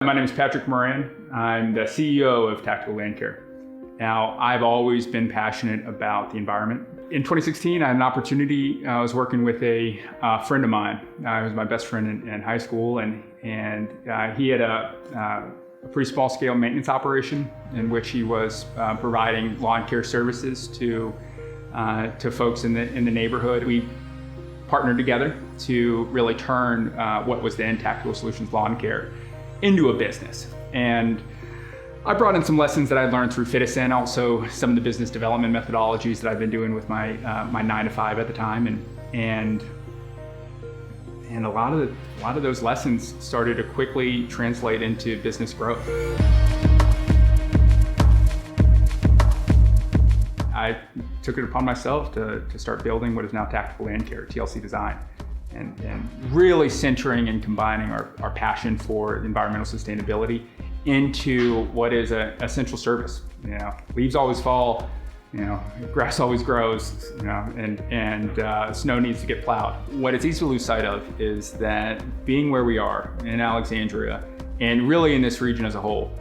My name is Patrick Moran. I'm the CEO of Tactical Land Care. Now, I've always been passionate about the environment. In 2016, I had an opportunity. I was working with a friend of mine. He was my best friend in high school, and he had a pretty small scale maintenance operation in which he was providing lawn care services to folks in the neighborhood. We partnered together to really turn what was then Tactical Solutions Lawn Care into a business. And I brought in some lessons that I learned through Fitison, also some of the business development methodologies that I've been doing with my 9-to-5 at the time, and a lot of those lessons started to quickly translate into business growth. I took it upon myself to start building what is now Tactical Land Care, TLC design. And really centering and combining our passion for environmental sustainability into what is an essential service. Leaves always fall, grass always grows, and snow needs to get plowed. What it's easy to lose sight of is that being where we are in Alexandria, and really in this region as a whole,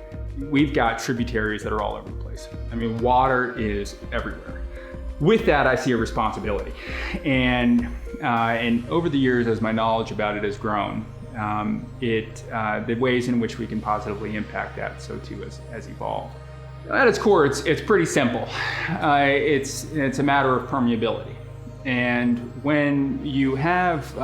we've got tributaries that are all over the place. I mean, water is everywhere. With that, I see a responsibility. And over the years, as my knowledge about it has grown, the ways in which we can positively impact that, so too has evolved. At its core, it's pretty simple. It's a matter of permeability. And when you have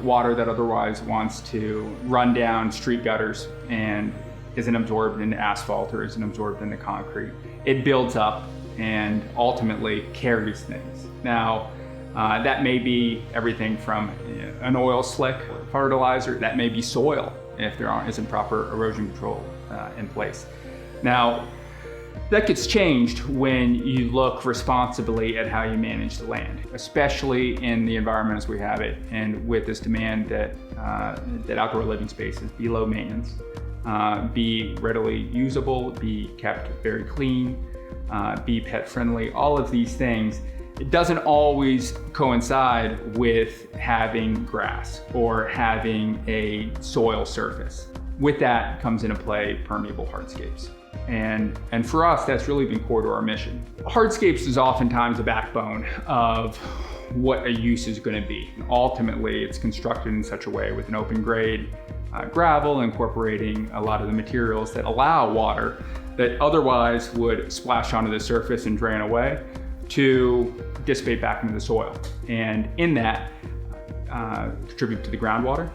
water that otherwise wants to run down street gutters and isn't absorbed into asphalt or isn't absorbed into concrete, it builds up and ultimately carries things. Now, that may be everything from an oil slick fertilizer, that may be soil if there isn't proper erosion control in place. Now, that gets changed when you look responsibly at how you manage the land, especially in the environment as we have it, and with this demand that outdoor living spaces be low maintenance, be readily usable, be kept very clean, be pet friendly, all of these things. It doesn't always coincide with having grass or having a soil surface. With that comes into play permeable hardscapes. And for us, that's really been core to our mission. Hardscapes is oftentimes the backbone of what a use is going to be. Ultimately, it's constructed in such a way with an open grade gravel, incorporating a lot of the materials that allow water that otherwise would splash onto the surface and drain away to dissipate back into the soil. And in that, contribute to the groundwater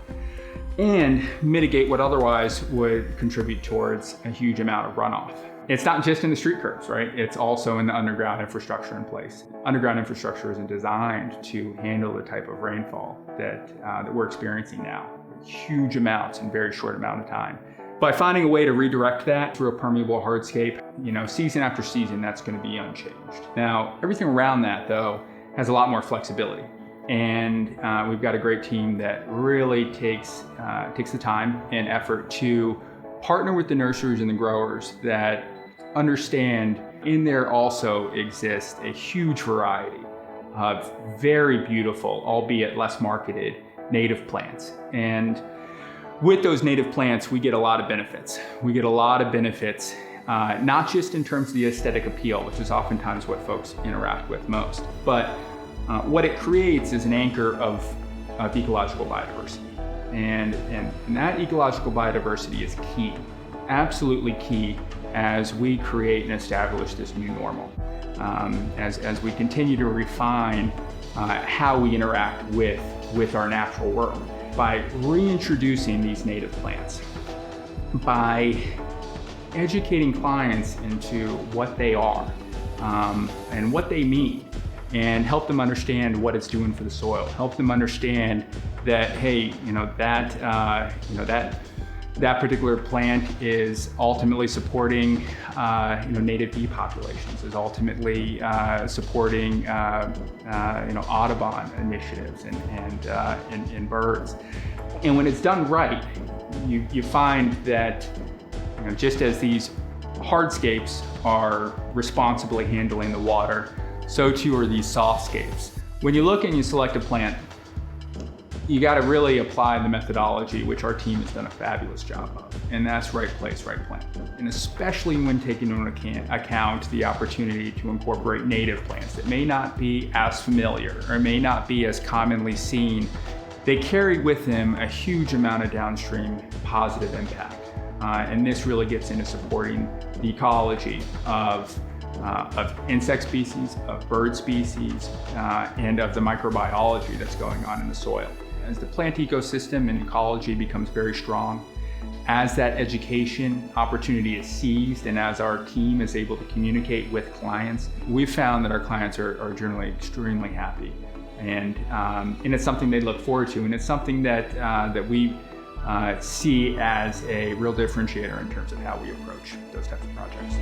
and mitigate what otherwise would contribute towards a huge amount of runoff. It's not just in the street curbs, right? It's also in the underground infrastructure in place. Underground infrastructure isn't designed to handle the type of rainfall that we're experiencing now. Huge amounts in very short amount of time. By finding a way to redirect that through a permeable hardscape, season after season, that's going to be unchanged. Now, everything around that, though, has a lot more flexibility. And we've got a great team that really takes the time and effort to partner with the nurseries and the growers that understand in there also exists a huge variety of very beautiful, albeit less marketed, native plants. And with those native plants, we get a lot of benefits. We get a lot of benefits, not just in terms of the aesthetic appeal, which is oftentimes what folks interact with most, but what it creates is an anchor of ecological biodiversity. And that ecological biodiversity is key, absolutely key, as we create and establish this new normal. As we continue to refine how we interact with our natural world. By reintroducing these native plants, by educating clients into what they are and what they mean, and help them understand what it's doing for the soil, help them understand that, hey, that particular plant is ultimately supporting native bee populations, is ultimately supporting Audubon initiatives and birds. And when it's done right, you find that just as these hardscapes are responsibly handling the water, so too are these softscapes. When you look and you select a plant, you got to really apply the methodology, which our team has done a fabulous job of, and that's right place, right plant. And especially when taking into account the opportunity to incorporate native plants that may not be as familiar or may not be as commonly seen, they carry with them a huge amount of downstream positive impact. And this really gets into supporting the ecology of insect species, of bird species, and of the microbiology that's going on in the soil. As the plant ecosystem and ecology becomes very strong, as that education opportunity is seized and as our team is able to communicate with clients, we've found that our clients are generally extremely happy. And it's something they look forward to, and it's something that we see as a real differentiator in terms of how we approach those types of projects.